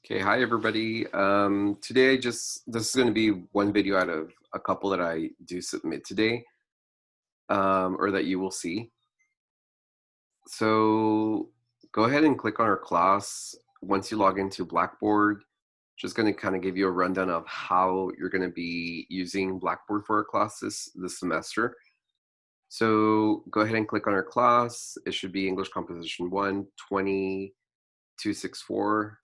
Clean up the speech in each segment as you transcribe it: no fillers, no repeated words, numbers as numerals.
Okay, hi everybody. Today, this is going to be one video out of a couple that I do submit today, or that you will see. So go ahead and click on our class. Once you log into Blackboard, just going to kind of give you a rundown of how you're going to be using Blackboard for our classes this semester. So go ahead and click on our class. It should be English Composition 1, 20264,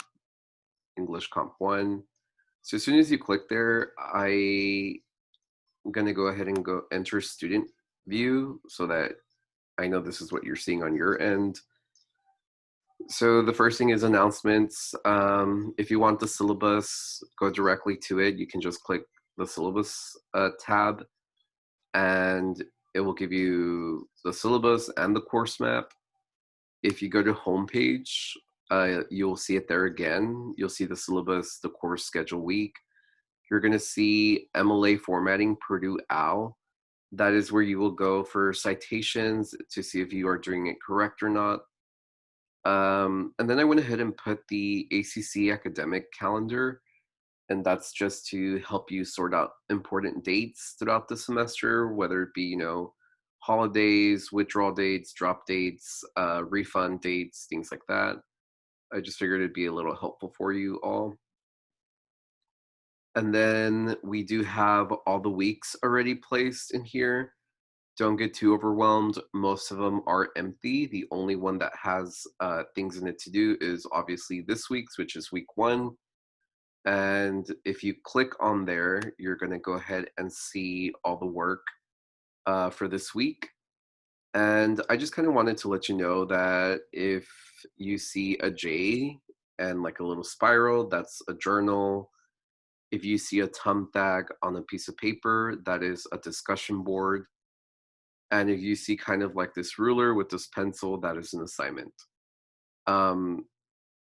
English Comp 1. So as soon as you click there, I'm gonna go ahead and go enter student view so that I know this is what you're seeing on your end. So the first thing is announcements. If you want the syllabus, go directly to it. You can just click the syllabus tab and it will give you the syllabus and the course map. If you go to homepage, you'll see it there again. You'll see the syllabus, the course schedule week. You're going to see MLA formatting Purdue OWL. That is where you will go for citations to see if you are doing it correct or not. And then I went ahead and put the ACC academic calendar, and that's just to help you sort out important dates throughout the semester, whether it be, holidays, withdrawal dates, drop dates, refund dates, things like that. I just figured it'd be a little helpful for you all. And then we do have all the weeks already placed in here. Don't get too overwhelmed. Most of them are empty. The only one that has things in it to do is obviously this week's, which is week 1. And if you click on there, you're going to go ahead and see all the work for this week. And I just kind of wanted to let you know that if you see a J and like a little spiral, that's a journal. If you see a thumbtack on a piece of paper, that is a discussion board. And if you see kind of like this ruler with this pencil, that is an assignment. Um,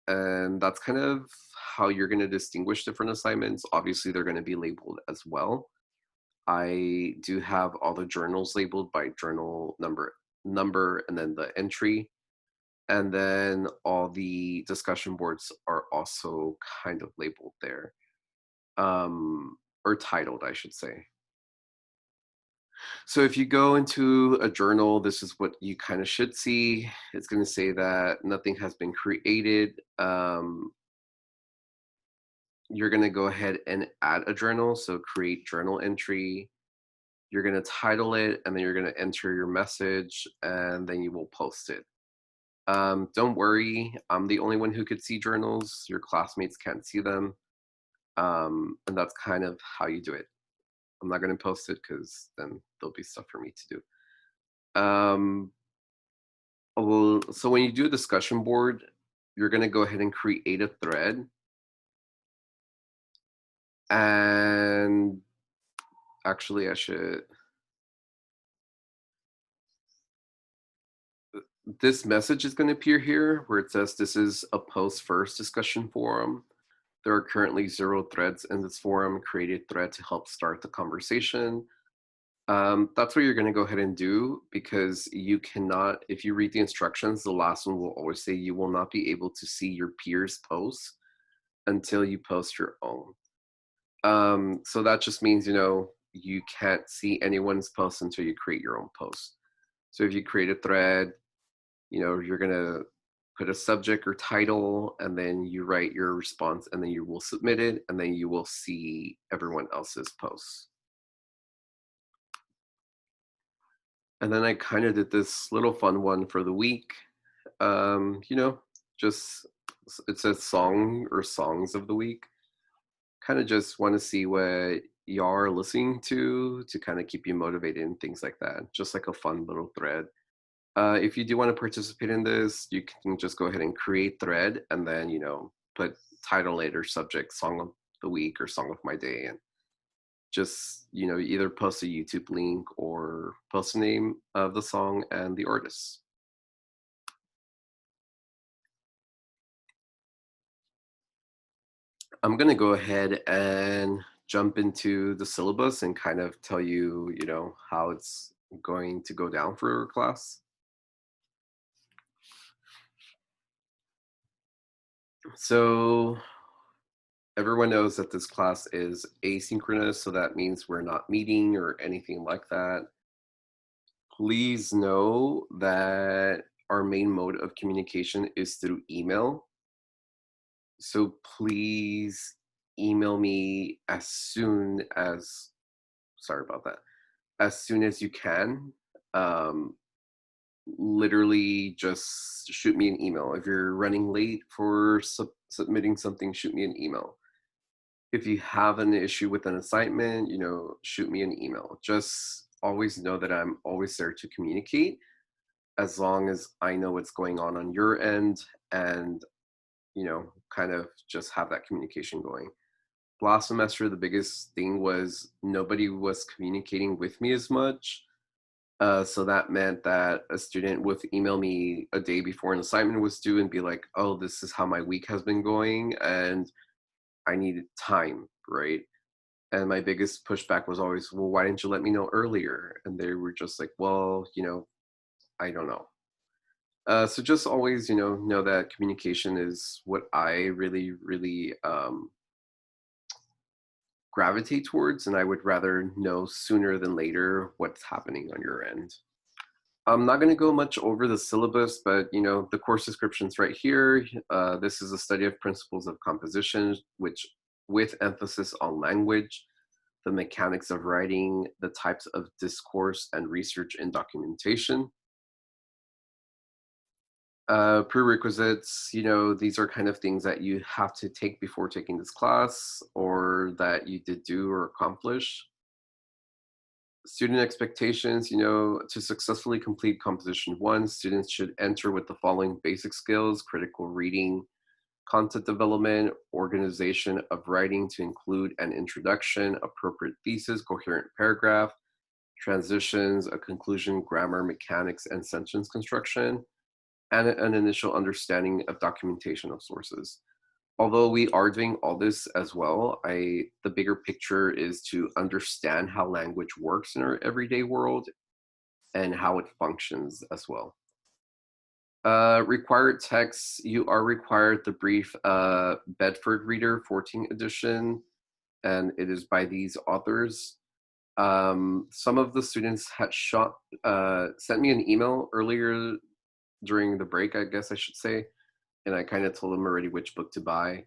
and that's kind of how you're going to distinguish different assignments. Obviously, they're going to be labeled as well. I do have all the journals labeled by journal number, and then the entry. And then all the discussion boards are also kind of labeled there, or titled, I should say. So if you go into a journal, this is what you kind of should see. It's going to say that nothing has been created. You're going to go ahead and add a journal. So create journal entry. You're going to title it, and then you're going to enter your message, and then you will post it. Don't worry, I'm the only one who could see journals. Your classmates can't see them. And that's kind of how you do it. I'm not going to post it because then there'll be stuff for me to do. Well, so when you do a discussion board, you're going to go ahead and create a thread. And actually, this message is going to appear here where it says this is a post first discussion forum. There are currently 0 threads in this forum. Create a thread to help start the conversation. That's what you're going to go ahead and do, because you cannot, if you read the instructions, the last one will always say you will not be able to see your peers' posts until you post your own. So that just means, you can't see anyone's post until you create your own post. So if you create a thread, you're going to put a subject or title, and then you write your response, and then you will submit it, and then you will see everyone else's posts. And then I kind of did this little fun one for the week. Just it says song or songs of the week. Kind of just want to see what y'all are listening to kind of keep you motivated and things like that. Just like a fun little thread. If you do want to participate in this, you can just go ahead and create thread, and then put title it or subject song of the week or song of my day, and just either post a YouTube link or post the name of the song and the artist. I'm gonna go ahead and jump into the syllabus and kind of tell you, how it's going to go down for class. So Everyone knows that this class is asynchronous, so that means we're not meeting or anything like that. Please know that our main mode of communication is through email. So please email me as soon as, sorry about that, as soon as you can. Um, Literally just shoot me an email. If you're running late for submitting something, shoot me an email. If you have an issue with an assignment, shoot me an email. Just always know that I'm always there to communicate as long as I know what's going on your end, and, kind of just have that communication going. Last semester, the biggest thing was nobody was communicating with me as much. So that meant that a student would email me a day before an assignment was due and be like, "Oh, this is how my week has been going, and I needed time," right? And my biggest pushback was always, "Well, why didn't you let me know earlier?" And they were just like, "Well, I don't know." So just always, know that communication is what I really, really gravitate towards, and I would rather know sooner than later what's happening on your end. I'm not going to go much over the syllabus, but the course description's right here. This is a study of principles of composition, which with emphasis on language, the mechanics of writing, the types of discourse, and research and documentation. Prerequisites, these are kind of things that you have to take before taking this class or that you did do or accomplish. Student expectations, to successfully complete Composition 1, students should enter with the following basic skills: critical reading, content development, organization of writing to include an introduction, appropriate thesis, coherent paragraph, transitions, a conclusion, grammar, mechanics, and sentence construction, and an initial understanding of documentation of sources. Although we are doing all this as well, the bigger picture is to understand how language works in our everyday world and how it functions as well. Required texts, you are required the brief Bedford Reader 14th edition, and it is by these authors. Some of the students had sent me an email earlier during the break, I guess I should say, and I kind of told them already which book to buy.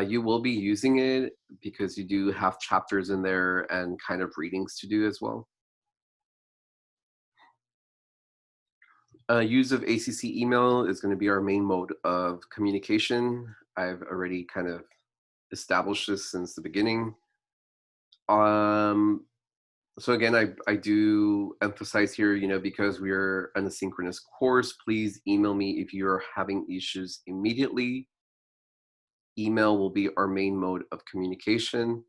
You will be using it because you do have chapters in there and kind of readings to do as well. Use of ACC email is going to be our main mode of communication. I've already kind of established this since the beginning. Um, so again, I do emphasize here, because we're an asynchronous course, please email me if you're having issues immediately. Email will be our main mode of communication.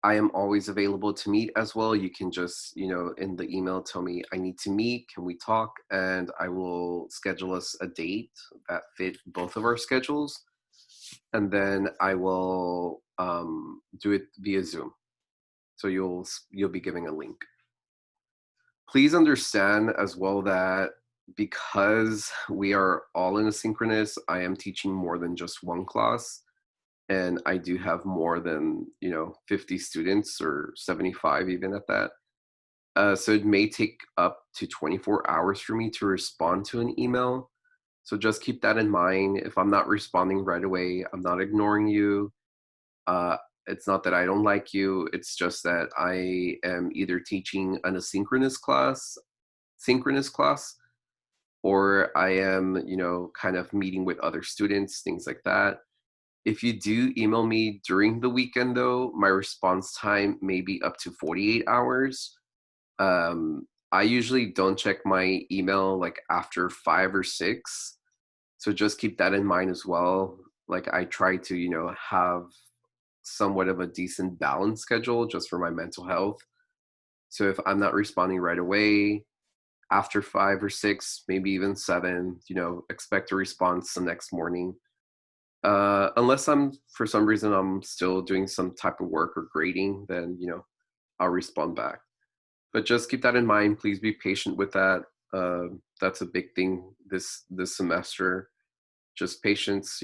I am always available to meet as well. You can just, in the email, tell me I need to meet. Can we talk? And I will schedule us a date that fit both of our schedules. And then I will do it via Zoom. So you'll be giving a link. Please understand as well that because we are all in asynchronous, I am teaching more than just one class, and I do have more than 50 students or 75 even at that. So it may take up to 24 hours for me to respond to an email. So just keep that in mind. If I'm not responding right away, I'm not ignoring you. Uh, it's not that I don't like you. It's just that I am either teaching an asynchronous class, synchronous class, or I am, kind of meeting with other students, things like that. If you do email me during the weekend, though, my response time may be up to 48 hours. I usually don't check my email like after 5 or 6. So just keep that in mind as well. Like I try to, have somewhat of a decent balance schedule just for my mental health. So if I'm not responding right away, after 5 or 6, maybe even 7, expect a response the next morning. Unless for some reason, I'm still doing some type of work or grading, then, I'll respond back. But just keep that in mind. Please be patient with that. That's a big thing this semester. Just patience,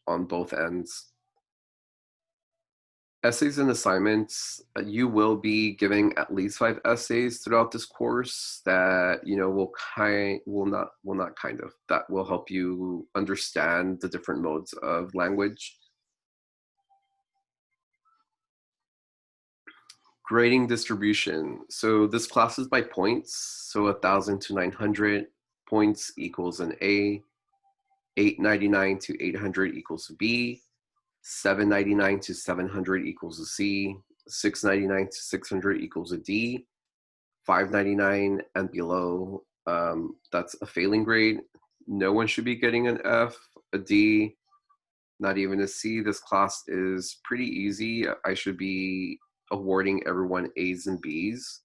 on both ends. Essays and assignments, you will be giving at least 5 essays throughout this course that, that will help you understand the different modes of language. Grading distribution. So this class is by points. So 1,000 to 900 points equals an A. 899 to 800 equals a B. 799 to 700 equals a C. 699 to 600 equals a D. 599 and below, that's a failing grade. No one should be getting an F, a D, not even a C. This class is pretty easy. I should be awarding everyone A's and B's.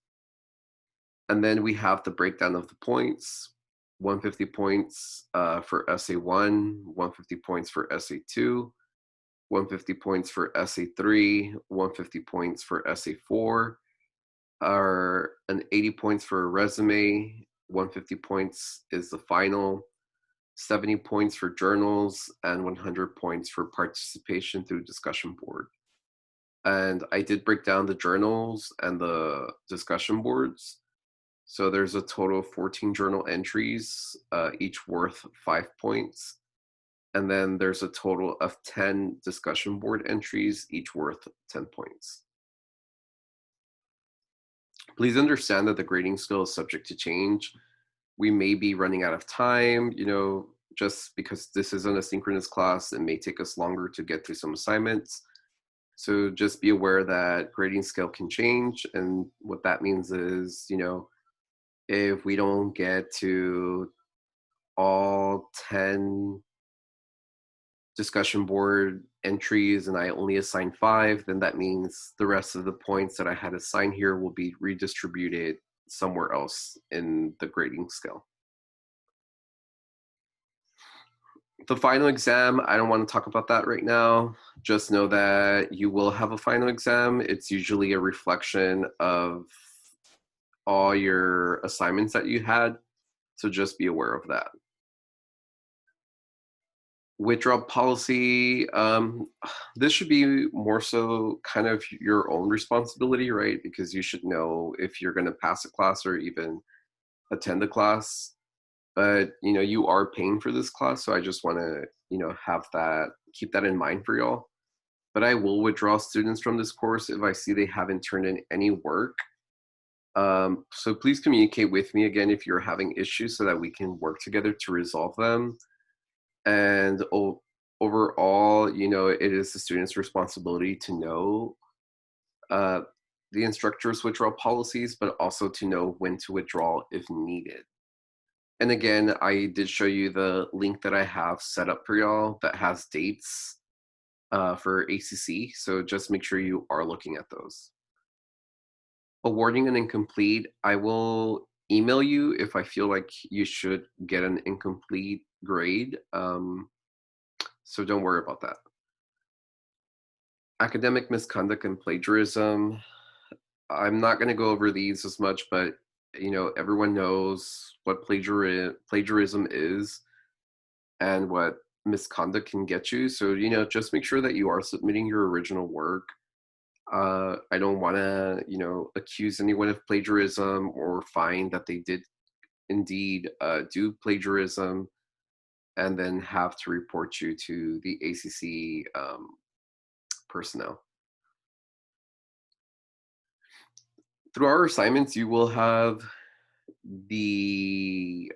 And then we have the breakdown of the points. 150 points for essay 1, 150 points for essay 2, 150 points for essay 3, 150 points for essay 4, are an 80 points for a resume, 150 points is the final, 70 points for journals, and 100 points for participation through discussion board. And I did break down the journals and the discussion boards. So there's a total of 14 journal entries, each worth 5 points. And then there's a total of 10 discussion board entries, each worth 10 points. Please understand that the grading scale is subject to change. We may be running out of time, just because this is an asynchronous class, it may take us longer to get through some assignments. So just be aware that grading scale can change. And what that means is, if we don't get to all 10 discussion board entries and I only assign 5, then that means the rest of the points that I had assigned here will be redistributed somewhere else in the grading scale. The final exam, I don't want to talk about that right now. Just know that you will have a final exam. It's usually a reflection of all your assignments that you had. So just be aware of that. Withdrawal policy, this should be more so kind of your own responsibility, right? Because you should know if you're going to pass a class or even attend a class. But you are paying for this class, so I just want to keep that in mind for y'all. But I will withdraw students from this course if I see they haven't turned in any work. So please communicate with me again if you're having issues so that we can work together to resolve them. And overall, it is the student's responsibility to know the instructor's withdrawal policies, but also to know when to withdraw if needed. And again, I did show you the link that I have set up for y'all that has dates for ACC. So just make sure you are looking at those. Awarding an incomplete, I will email you if I feel like you should get an incomplete grade. So don't worry about that. Academic misconduct and plagiarism. I'm not going to go over these as much, but everyone knows what plagiarism is and what misconduct can get you. So, just make sure that you are submitting your original work. I don't want to, accuse anyone of plagiarism or find that they did indeed do plagiarism and then have to report you to the ACC personnel. Through our assignments, you will have the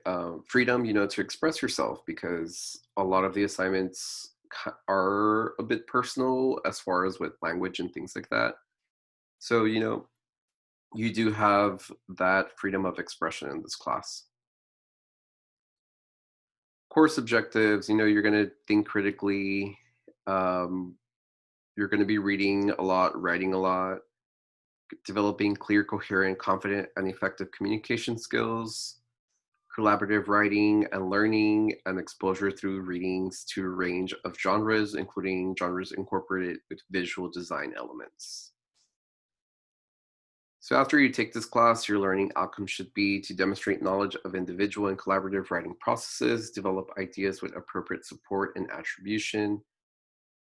freedom, to express yourself, because a lot of the assignments are a bit personal as far as with language and things like that. So, you do have that freedom of expression in this class. Course objectives, you're going to think critically. You're going to be reading a lot, writing a lot, developing clear, coherent, confident, and effective communication skills, collaborative writing and learning, and exposure through readings to a range of genres, including genres incorporated with visual design elements. So after you take this class, your learning outcome should be to demonstrate knowledge of individual and collaborative writing processes, develop ideas with appropriate support and attribution,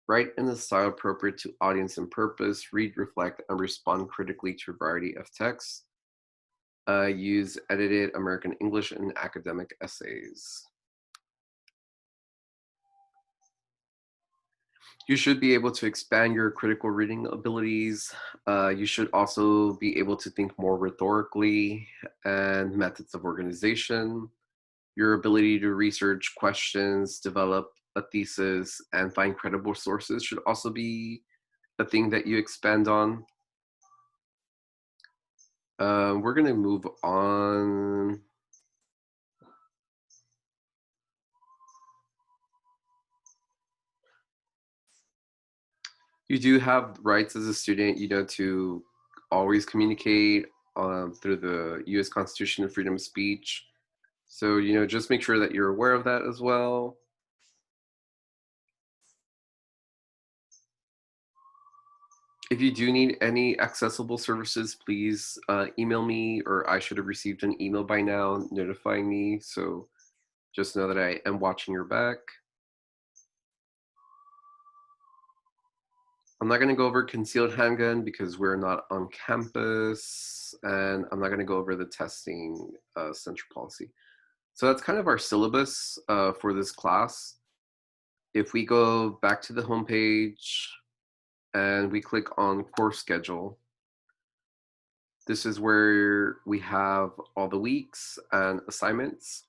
Write in a style appropriate to audience and purpose. Read, reflect, and respond critically to a variety of texts. Use edited American English in academic essays. You should be able to expand your critical reading abilities. You should also be able to think more rhetorically and methods of organization. Your ability to research questions, develop a thesis, and find credible sources should also be a thing that you expand on. We're going to move on. You do have rights as a student, to always communicate through the U.S. Constitution and freedom of speech. So, just make sure that you're aware of that as well. If you do need any accessible services, please email me, or I should have received an email by now notifying me. So just know that I am watching your back. I'm not going to go over concealed handgun because we're not on campus, and I'm not going to go over the testing central policy. So that's kind of our syllabus for this class. If we go back to the homepage and we click on course schedule, this is where we have all the weeks and assignments.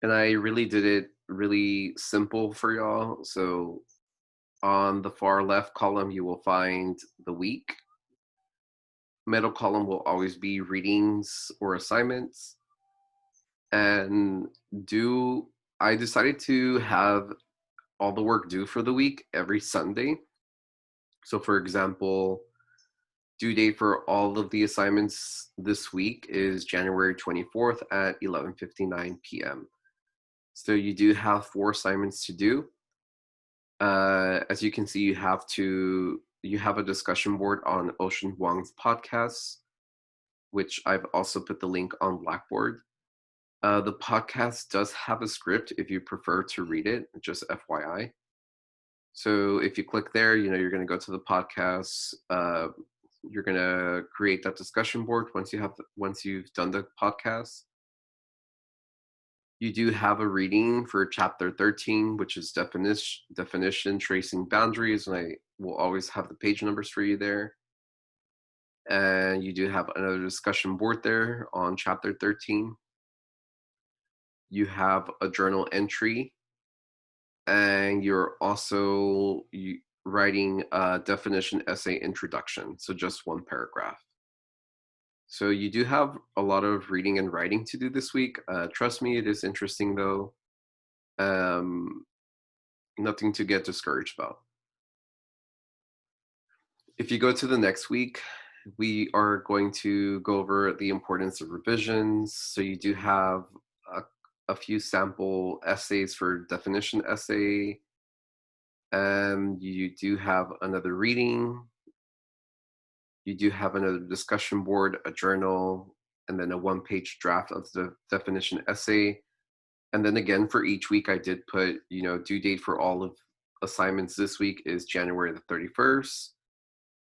And I really did it really simple for y'all. So on the far left column, you will find the week. Middle column will always be readings or assignments. And I decided to have all the work due for the week every Sunday. So for example, due date for all of the assignments this week is January 24th at 11:59 p.m. So you do have 4 assignments to do. As you can see, you have a discussion board on Ocean Huang's podcast, which I've also put the link on Blackboard. The podcast does have a script if you prefer to read it, just FYI. So if you click there, you're going to go to the podcast. You're going to create that discussion board once you've done the podcast. You do have a reading for chapter 13, which is definition, tracing boundaries, and I will always have the page numbers for you there. And you do have another discussion board there on chapter 13. You have a journal entry, and you're also writing a definition essay introduction, so just 1 paragraph. So you do have a lot of reading and writing to do this week. Trust me, it is interesting though. Nothing to get discouraged about. If you go to the next week, we are going to go over the importance of revisions. So you do have a few sample essays for definition essay, and you do have another reading. You do have another discussion board, a journal, and then a 1-page draft of the definition essay. And then again, for each week, I did put, due date for all of assignments this week is January the 31st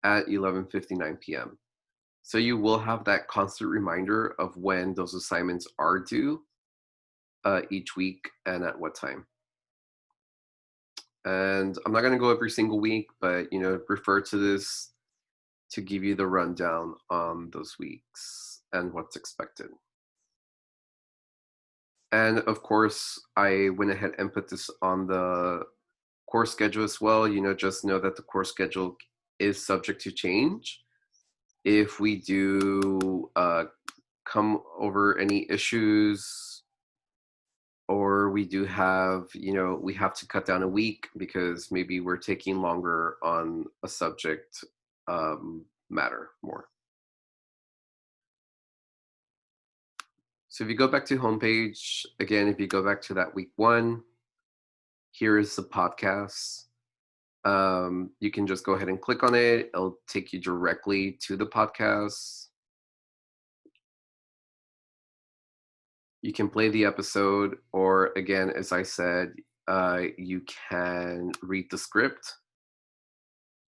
at 11:59 p.m. So you will have that constant reminder of when those assignments are due each week and at what time. And I'm not going to go every single week, but, refer to this to give you the rundown on those weeks and what's expected. And of course, I went ahead and put this on the course schedule as well. Just know that the course schedule is subject to change. If we do come over any issues, or we do have, we have to cut down a week because maybe we're taking longer on a subject matter more. So if you go back to homepage, again, if you go back to that week 1, here is the podcast. You can just go ahead and click on it. It'll take you directly to the podcast. You can play the episode, or again, as I said, You can read the script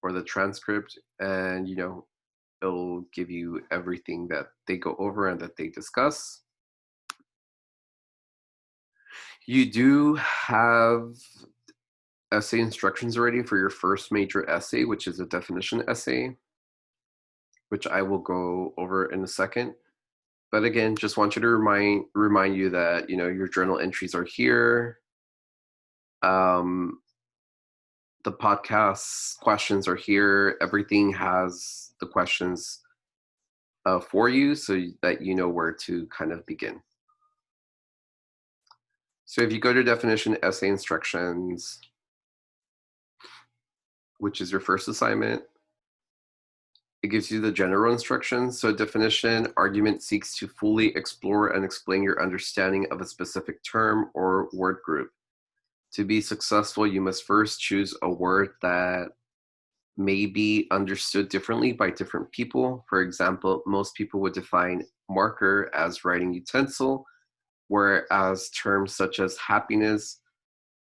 or the transcript, and it'll give you everything that they go over and that they discuss. You do have essay instructions already for your first major essay, which is a definition essay, which I will go over in a second. But again, just want you to remind you that your journal entries are here. The podcast questions are here. Everything has the questions for you so that you know where to kind of begin. So if you go to definition essay instructions, which is your first assignment, it gives you the general instructions. So definition argument seeks to fully explore and explain your understanding of a specific term or word group. To be successful, you must first choose a word that may be understood differently by different people. For example, most people would define marker as writing utensil, whereas terms such as happiness,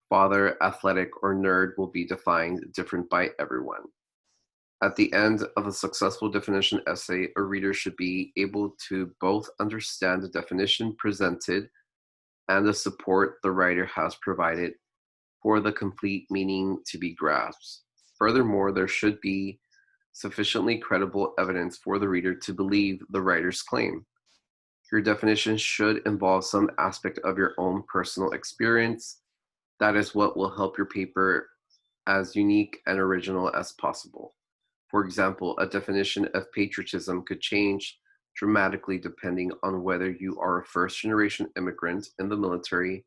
father, athletic, or nerd will be defined different by everyone. At the end of a successful definition essay, a reader should be able to both understand the definition presented and the support the writer has provided for the complete meaning to be grasped. Furthermore, there should be sufficiently credible evidence for the reader to believe the writer's claim. Your definition should involve some aspect of your own personal experience. That is what will help your paper as unique and original as possible. For example, a definition of patriotism could change dramatically depending on whether you are a first-generation immigrant in the military,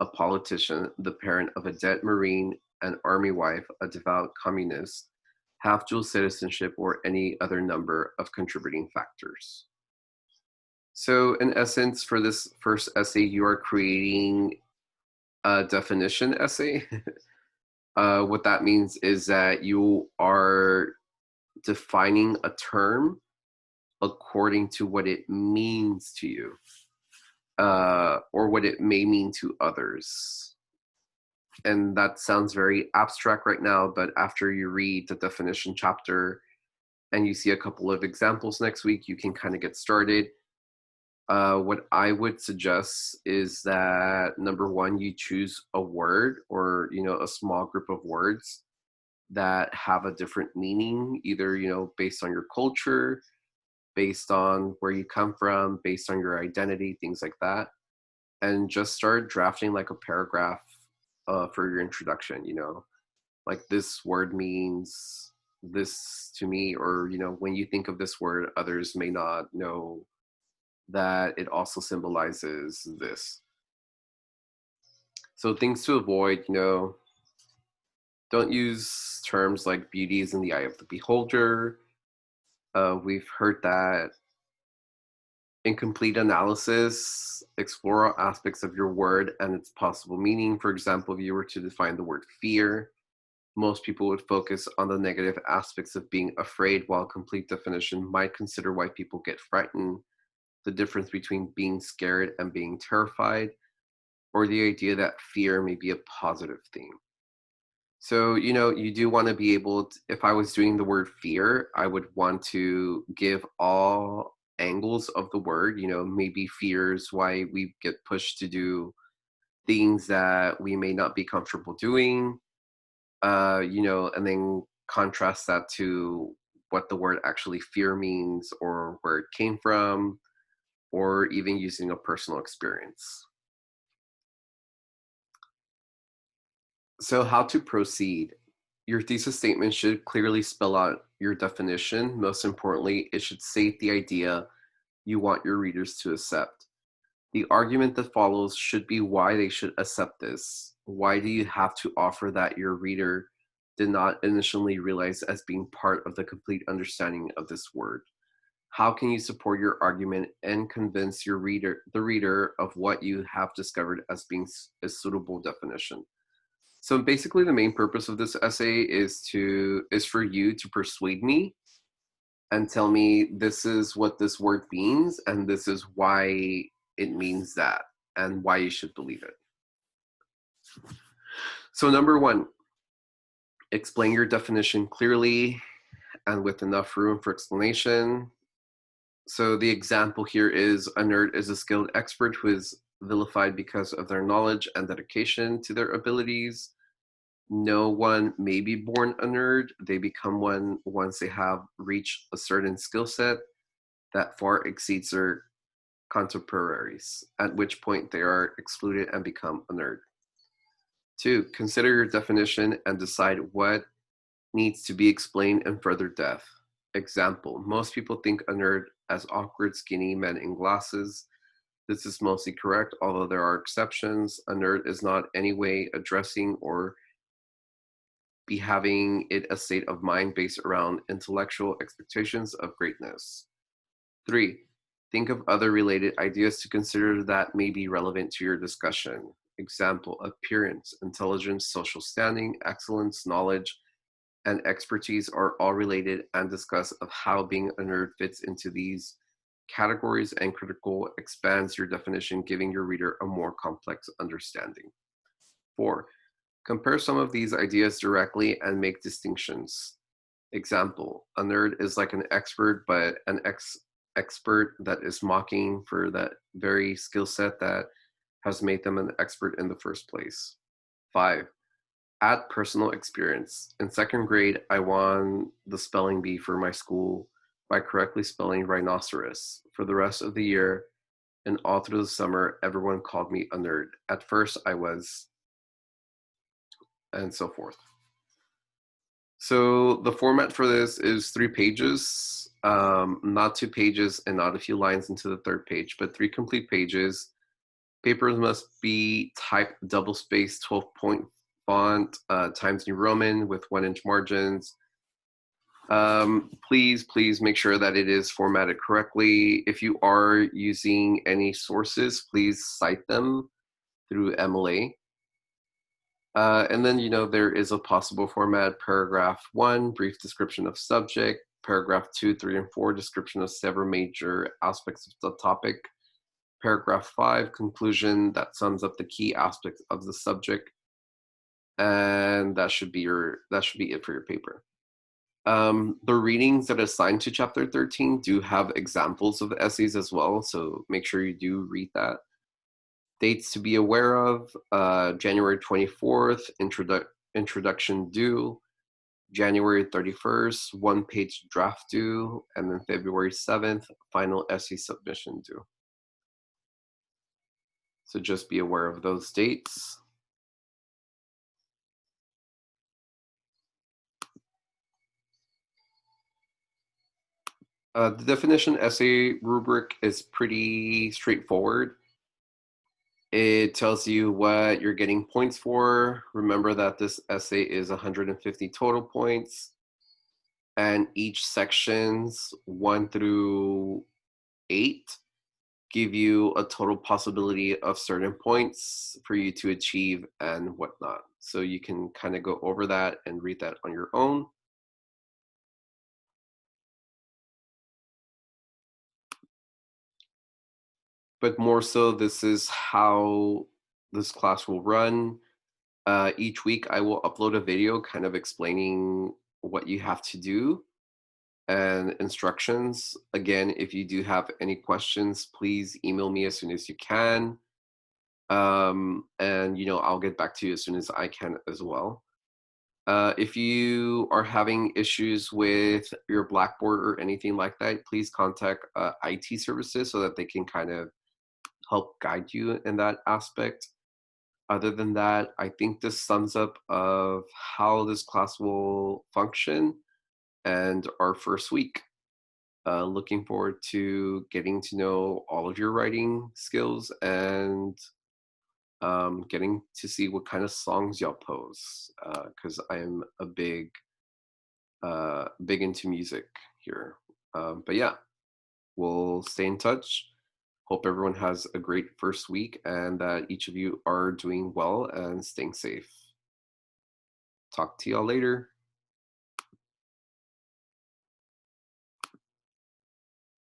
a politician, the parent of a dead Marine, an army wife, a devout communist, have dual citizenship, or any other number of contributing factors. So in essence, for this first essay, you are creating a definition essay. What that means is that you are defining a term according to what it means to you, or what it may mean to others. And that sounds very abstract right now, but after you read the definition chapter and you see a couple of examples next week, you can kind of get started. What I would suggest is that number one, you choose a word or a small group of words that have a different meaning, either based on your culture, based on where you come from, based on your identity, things like that, and just start drafting like a paragraph for your introduction. Like this word means this to me, or when you think of this word, others may not know that it also symbolizes this. So things to avoid, don't use terms like beauty is in the eye of the beholder. We've heard that. Incomplete analysis, explore aspects of your word and its possible meaning. For example, if you were to define the word fear, most people would focus on the negative aspects of being afraid, while complete definition might consider why people get frightened, the difference between being scared and being terrified, or the idea that fear may be a positive thing. So, you do want to be able to, if I was doing the word fear, I would want to give all angles of the word, maybe fears why we get pushed to do things that we may not be comfortable doing, and then contrast that to what the word actually fear means or where it came from, or even using a personal experience. So how to proceed. Your thesis statement should clearly spell out your definition. Most importantly, it should state the idea you want your readers to accept. The argument that follows should be why they should accept this. Why do you have to offer that your reader did not initially realize as being part of the complete understanding of this word? How can you support your argument and convince the reader of what you have discovered as being a suitable definition? So basically the main purpose of this essay is for you to persuade me and tell me this is what this word means and this is why it means that and why you should believe it. So number one, explain your definition clearly and with enough room for explanation. So the example here is a nerd is a skilled expert who is vilified because of their knowledge and dedication to their abilities. No one may be born a nerd. They become one once they have reached a certain skill set that far exceeds their contemporaries, at which point they are excluded and become a nerd. Two, consider your definition and decide what needs to be explained in further depth. Example, most people think a nerd as awkward, skinny men in glasses. This is mostly correct, although there are exceptions. A nerd is not any way addressing or be having it a state of mind based around intellectual expectations of greatness. Three, think of other related ideas to consider that may be relevant to your discussion. Example, appearance, intelligence, social standing, excellence, knowledge, and expertise are all related and discuss of how being a nerd fits into these categories, and critical expands your definition, giving your reader a more complex understanding. Four, compare some of these ideas directly and make distinctions. Example, a nerd is like an expert, but an expert that is mocking for that very skill set that has made them an expert in the first place. Five, add personal experience. In second grade, I won the spelling bee for my school by correctly spelling rhinoceros. For the rest of the year and all through the summer, everyone called me a nerd. At first, I was, and so forth. So the format for this is 3 pages, not 2 pages and not a few lines into the third page, but 3 complete pages. Papers must be typed double-spaced 12-point font, Times New Roman with 1-inch margins. Please make sure that it is formatted correctly. If you are using any sources, please cite them through MLA. And then, there is a possible format. Paragraph 1, brief description of subject. Paragraph 2, 3, and 4, description of several major aspects of the topic. Paragraph 5, conclusion that sums up the key aspects of the subject. And that should be it for your paper. The readings that are assigned to chapter 13 do have examples of essays as well, so make sure you do read that. Dates to be aware of, January 24th, introduction due, January 31st, 1-page draft due, and then February 7th, final essay submission due. So just be aware of those dates. The definition essay rubric is pretty straightforward. It tells you what you're getting points for. Remember that this essay is 150 total points, and each sections 1 through 8 give you a total possibility of certain points for you to achieve and whatnot. So you can kind of go over that and read that on your own. But more so, this is how this class will run. Each week I will upload a video kind of explaining what you have to do and instructions. Again, if you do have any questions, please email me as soon as you can. And I'll get back to you as soon as I can as well. If you are having issues with your Blackboard or anything like that, please contact IT services so that they can kind of help guide you in that aspect. Other than that, I think this sums up of how this class will function and our first week. Looking forward to getting to know all of your writing skills and getting to see what kind of songs y'all pose, because I am a big into music here. But yeah, we'll stay in touch. Hope everyone has a great first week and that each of you are doing well and staying safe. Talk to y'all later.